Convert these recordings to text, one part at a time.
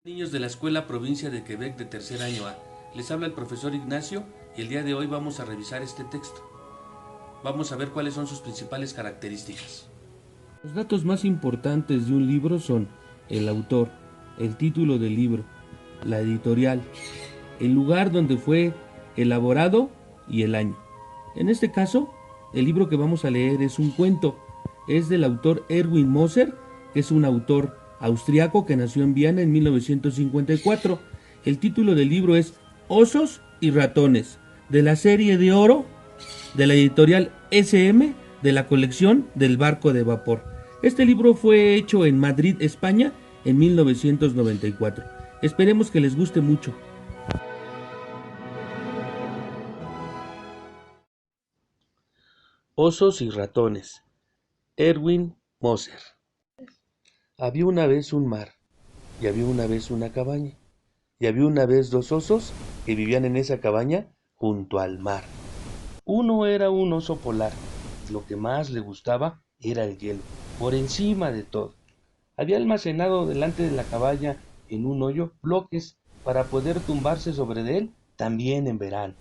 Niños de la Escuela Provincia de Quebec de tercer año A. Les habla el profesor Ignacio y el día de hoy vamos a revisar este texto. Vamos a ver cuáles son sus principales características. Los datos más importantes de un libro son el autor, el título del libro, la editorial, el lugar donde fue elaborado y el año. En este caso, el libro que vamos a leer es un cuento. Es del autor Erwin Moser, que es un autor austriaco que nació en Viena en 1954. El título del libro es Osos y ratones, de la serie de oro de la editorial SM de la colección del barco de vapor. Este libro fue hecho en Madrid, España, en 1994. Esperemos que les guste mucho. Osos y ratones. Erwin Moser. Había una vez un mar, y había una vez una cabaña, y había una vez dos osos que vivían en esa cabaña junto al mar. Uno era un oso polar, y lo que más le gustaba era el hielo, por encima de todo. Había almacenado delante de la cabaña en un hoyo bloques para poder tumbarse sobre de él también en verano.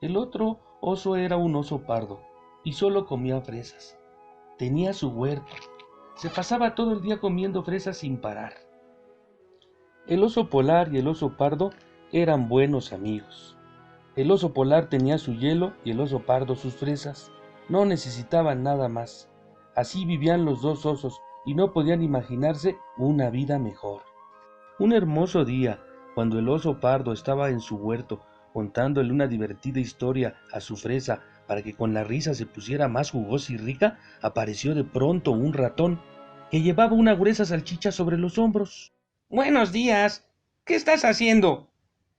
El otro oso era un oso pardo, y solo comía fresas. Tenía su huerto. Se pasaba todo el día comiendo fresas sin parar. El oso polar y el oso pardo eran buenos amigos. El oso polar tenía su hielo y el oso pardo sus fresas. No necesitaban nada más. Así vivían los dos osos y no podían imaginarse una vida mejor. Un hermoso día, cuando el oso pardo estaba en su huerto contándole una divertida historia a su fresa para que con la risa se pusiera más jugosa y rica, apareció de pronto un ratón que llevaba una gruesa salchicha sobre los hombros. Buenos días. ¿Qué estás haciendo?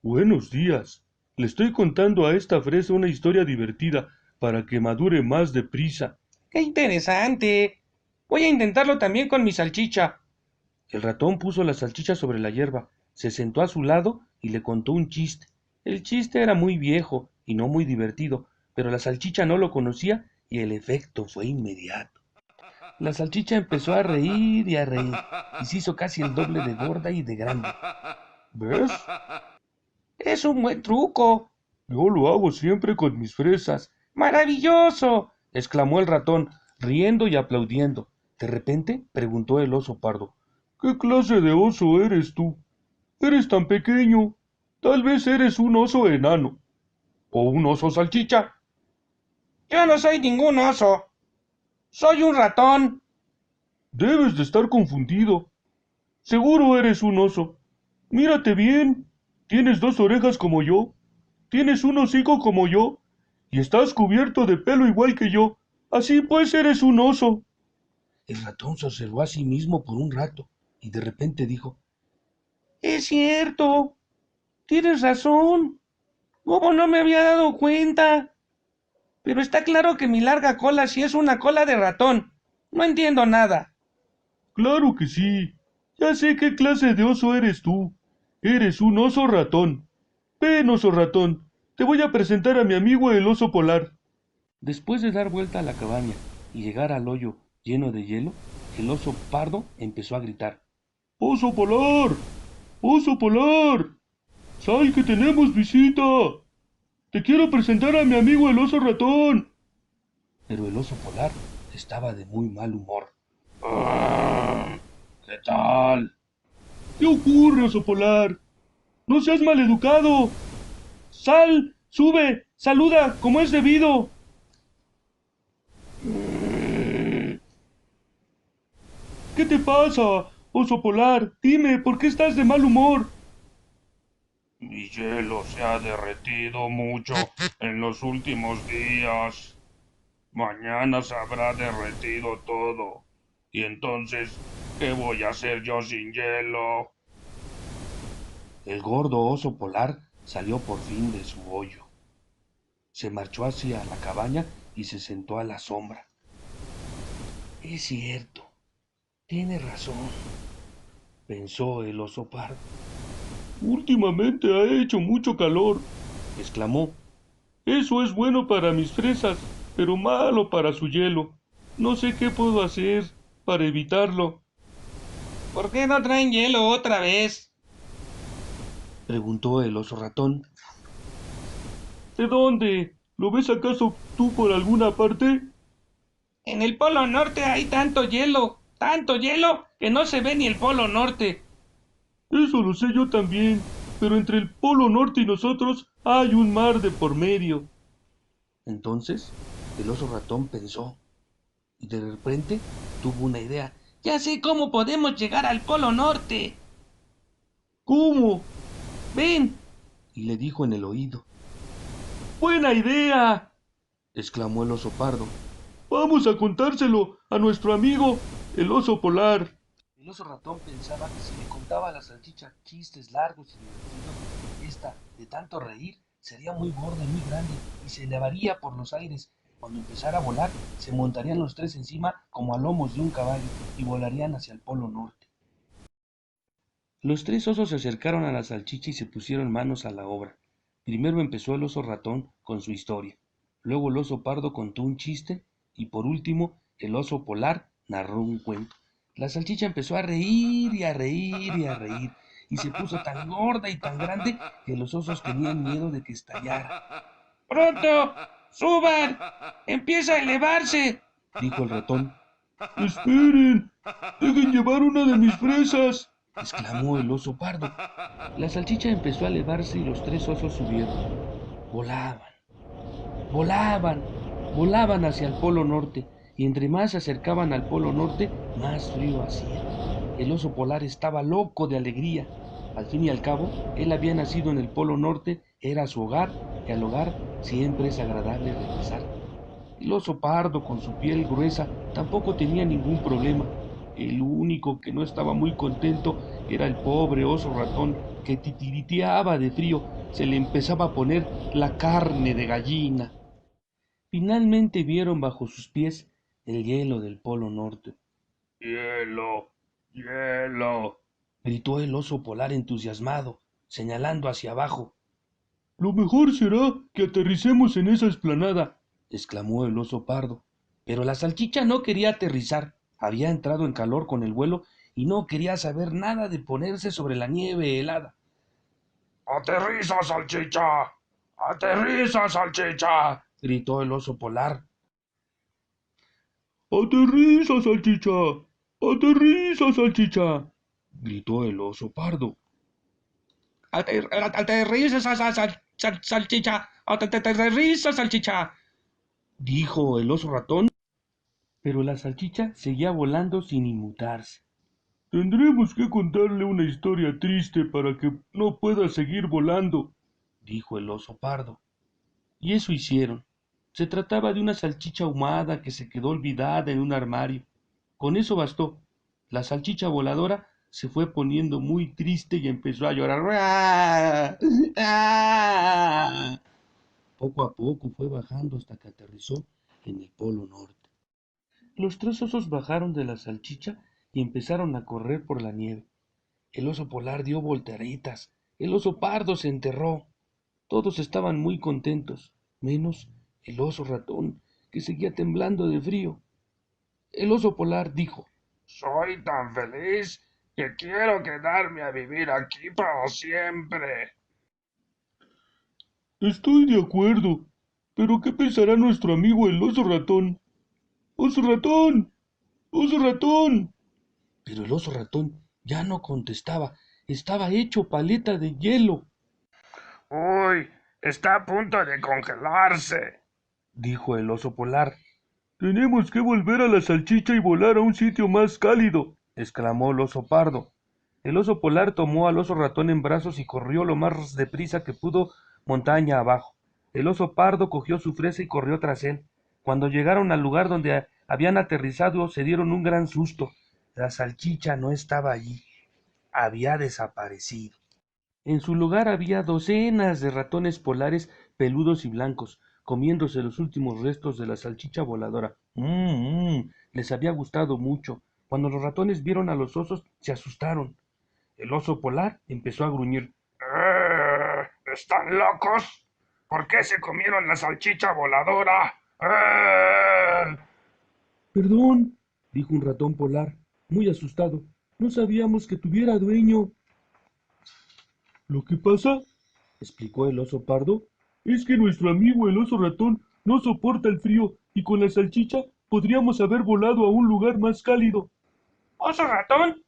Buenos días. Le estoy contando a esta fresa una historia divertida para que madure más deprisa. ¡Qué interesante! Voy a intentarlo también con mi salchicha. El ratón puso la salchicha sobre la hierba, se sentó a su lado y le contó un chiste. El chiste era muy viejo y no muy divertido, pero la salchicha no lo conocía y el efecto fue inmediato. La salchicha empezó a reír y se hizo casi el doble de gorda y de grande. ¿Ves? Es un buen truco. Yo lo hago siempre con mis fresas, ¡Maravilloso! exclamó el ratón, riendo y aplaudiendo. De repente preguntó el oso pardo: ¿Qué clase de oso eres tú? Eres tan pequeño. Tal vez eres un oso enano. ¿O un oso salchicha? Yo no soy ningún oso. Soy un ratón. Debes de estar confundido. Seguro eres un oso. Mírate bien. Tienes dos orejas como yo. Tienes un hocico como yo. Y estás cubierto de pelo igual que yo. Así pues eres un oso. El ratón se observó a sí mismo por un rato y de repente dijo: Es cierto. Tienes razón. ¿Cómo no me había dado cuenta? Pero está claro que mi larga cola sí es una cola de ratón. No entiendo nada. Claro que sí. Ya sé qué clase de oso eres tú. Eres un oso ratón. Ven, oso ratón. Te voy a presentar a mi amigo el oso polar. Después de dar vuelta a la cabaña y llegar al hoyo lleno de hielo, el oso pardo empezó a gritar: ¡Oso polar! ¡Oso polar! ¡Sal que tenemos visita! Te quiero presentar a mi amigo el oso ratón. Pero el oso polar estaba de muy mal humor. ¿Qué tal? ¿Qué ocurre, oso polar? ¡No seas maleducado! ¡Sal! ¡Sube! ¡Saluda como es debido! ¿Qué te pasa, oso polar? Dime, ¿por qué estás de mal humor? Mi hielo se ha derretido mucho en los últimos días. Mañana se habrá derretido todo. Y entonces, ¿qué voy a hacer yo sin hielo? El gordo oso polar salió por fin de su hoyo. Se marchó hacia la cabaña y se sentó a la sombra. Es cierto, tiene razón, pensó el oso pardo. Últimamente ha hecho mucho calor, exclamó. Eso es bueno para mis fresas, pero malo para su hielo. No sé qué puedo hacer para evitarlo. ¿Por qué no traen hielo otra vez? Preguntó el oso ratón. ¿De dónde? ¿Lo ves acaso tú por alguna parte? En el Polo Norte hay tanto hielo, que no se ve ni el Polo Norte. Eso lo sé yo también, pero entre el Polo Norte y nosotros hay un mar de por medio. Entonces el oso ratón pensó y de repente tuvo una idea. Ya sé cómo podemos llegar al Polo Norte. ¿Cómo? Ven. Y le dijo en el oído. ¡Buena idea! Exclamó el oso pardo. Vamos a contárselo a nuestro amigo, el oso polar. El oso ratón pensaba que si le contaba a la salchicha chistes largos y divertidos, esta, de tanto reír, sería muy gorda y muy grande y se elevaría por los aires. Cuando empezara a volar, se montarían los tres encima como a lomos de un caballo y volarían hacia el Polo Norte. Los tres osos se acercaron a la salchicha y se pusieron manos a la obra. Primero empezó el oso ratón con su historia, luego el oso pardo contó un chiste y por último el oso polar narró un cuento. La salchicha empezó a reír y a reír y a reír y se puso tan gorda y tan grande que los osos tenían miedo de que estallara. ¡Pronto! ¡Suban! ¡Empieza a elevarse! Dijo el ratón. ¡Esperen! ¡Dejen llevar una de mis fresas! Exclamó el oso pardo. La salchicha empezó a elevarse y los tres osos subieron. Volaban, volaban, volaban hacia el Polo Norte, y entre más se acercaban al Polo Norte, más frío hacía. El oso polar estaba loco de alegría. Al fin y al cabo, él había nacido en el Polo Norte, era su hogar, y al hogar siempre es agradable regresar. El oso pardo, con su piel gruesa, tampoco tenía ningún problema. El único que no estaba muy contento era el pobre oso ratón, que titiriteaba de frío, se le empezaba a poner la carne de gallina. Finalmente vieron bajo sus pies el hielo del Polo Norte. ¡Hielo! ¡Hielo! Gritó el oso polar entusiasmado, señalando hacia abajo. Lo mejor será que aterricemos en esa explanada, exclamó el oso pardo. Pero la salchicha no quería aterrizar. Había entrado en calor con el vuelo y no quería saber nada de ponerse sobre la nieve helada. ¡Aterriza, salchicha! ¡Aterriza, salchicha! Gritó el oso polar. ¡Aterriza, salchicha! ¡Aterriza, salchicha! Gritó el oso pardo. Aterriza, salchicha. Aterriza, salchicha. Dijo el oso ratón, pero la salchicha seguía volando sin inmutarse. Tendremos que contarle una historia triste para que no pueda seguir volando, dijo el oso pardo. Y eso hicieron. Se trataba de una salchicha ahumada que se quedó olvidada en un armario. Con eso bastó. La salchicha voladora se fue poniendo muy triste y empezó a llorar. ¡Ah! ¡Ah! Poco a poco fue bajando hasta que aterrizó en el Polo Norte. Los tres osos bajaron de la salchicha y empezaron a correr por la nieve. El oso polar dio volteretas, el oso pardo se enterró. Todos estaban muy contentos, menos el oso ratón, que seguía temblando de frío. El oso polar dijo: Soy tan feliz que quiero quedarme a vivir aquí para siempre. Estoy de acuerdo, pero ¿qué pensará nuestro amigo el oso ratón? ¡Oso ratón! ¡Oso ratón! Pero el oso ratón ya no contestaba, estaba hecho paleta de hielo. ¡Uy! Está a punto de congelarse, dijo el oso polar. Tenemos que volver a la salchicha y volar a un sitio más cálido, exclamó el oso pardo. El oso polar tomó al oso ratón en brazos y corrió lo más deprisa que pudo montaña abajo. El oso pardo cogió su fresa y corrió tras él. Cuando llegaron al lugar donde habían aterrizado, se dieron un gran susto. La salchicha no estaba allí. Había desaparecido. En su lugar había docenas de ratones polares peludos y blancos, comiéndose los últimos restos de la salchicha voladora. Les había gustado mucho. Cuando los ratones vieron a los osos, se asustaron. El oso polar empezó a gruñir. ¿Están locos? ¿Por qué se comieron la salchicha voladora? Perdón, dijo un ratón polar, muy asustado. No sabíamos que tuviera dueño. Lo que pasa, explicó el oso pardo, es que nuestro amigo el oso ratón no soporta el frío y con la salchicha podríamos haber volado a un lugar más cálido. ¿Oso ratón?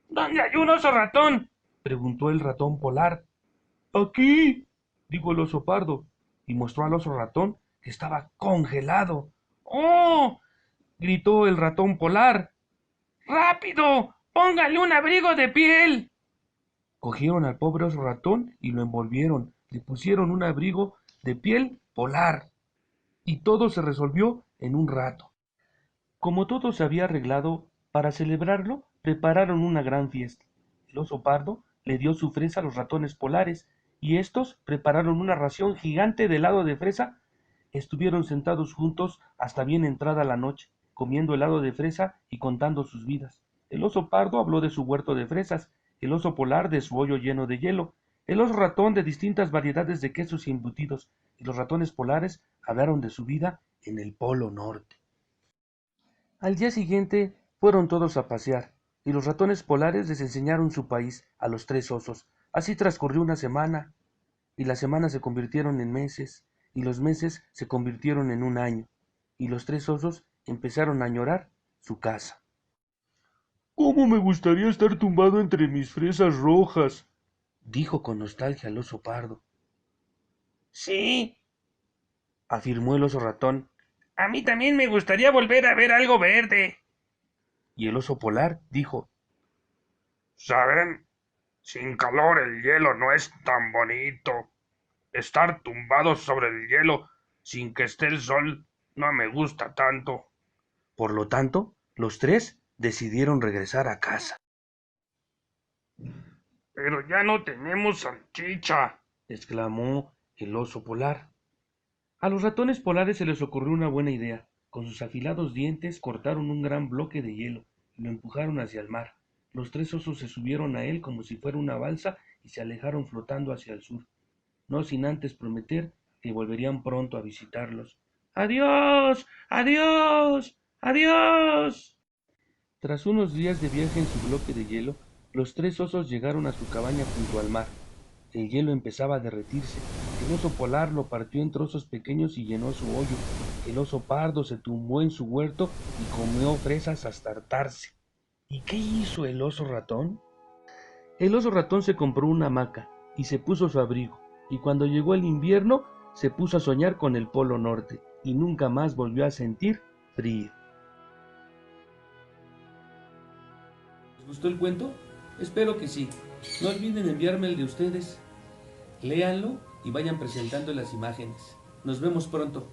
¿Dónde hay un oso ratón? Preguntó el ratón polar. Aquí, dijo el oso pardo, y mostró al oso ratón que estaba congelado. ¡Oh! Gritó el ratón polar. ¡Rápido! ¡Póngale un abrigo de piel! Cogieron al pobre oso ratón y lo envolvieron, le pusieron un abrigo de piel polar, y todo se resolvió en un rato. Como todo se había arreglado, para celebrarlo, prepararon una gran fiesta. El oso pardo le dio su fresa a los ratones polares, y éstos prepararon una ración gigante de helado de fresa. Estuvieron sentados juntos hasta bien entrada la noche, comiendo helado de fresa y contando sus vidas. El oso pardo habló de su huerto de fresas, el oso polar de su hoyo lleno de hielo, el oso ratón de distintas variedades de quesos y embutidos, y los ratones polares hablaron de su vida en el Polo Norte. Al día siguiente fueron todos a pasear, y los ratones polares les enseñaron su país a los tres osos. Así transcurrió una semana, y las semanas se convirtieron en meses, y los meses se convirtieron en un año, y los tres osos empezaron a añorar su casa. ¿Cómo me gustaría estar tumbado entre mis fresas rojas? Dijo con nostalgia el oso pardo. Sí, Afirmó el oso ratón, a mí también me gustaría volver a ver algo verde. y el oso polar dijo, ¿Saben? Sin calor el hielo no es tan bonito. Estar tumbados sobre el hielo sin que esté el sol no me gusta tanto. por lo tanto, los tres decidieron regresar a casa. Pero ya no tenemos salchicha. Exclamó el oso polar. A los ratones polares se les ocurrió una buena idea. Con sus afilados dientes cortaron un gran bloque de hielo y lo empujaron hacia el mar. Los tres osos se subieron a él como si fuera una balsa y se alejaron flotando hacia el sur, no sin antes prometer que volverían pronto a visitarlos. ¡Adiós! ¡Adiós! ¡Adiós! Tras unos días de viaje en su bloque de hielo, los tres osos llegaron a su cabaña junto al mar. El hielo empezaba a derretirse. El oso polar lo partió en trozos pequeños y llenó su hoyo. El oso pardo se tumbó en su huerto y comió fresas hasta hartarse. ¿Y qué hizo el oso ratón? El oso ratón se compró una hamaca y se puso su abrigo, y cuando llegó el invierno se puso a soñar con el Polo Norte y nunca más volvió a sentir frío. ¿Les gustó el cuento? Espero que sí. No olviden enviarme el de ustedes. Léanlo y vayan presentando las imágenes. Nos vemos pronto.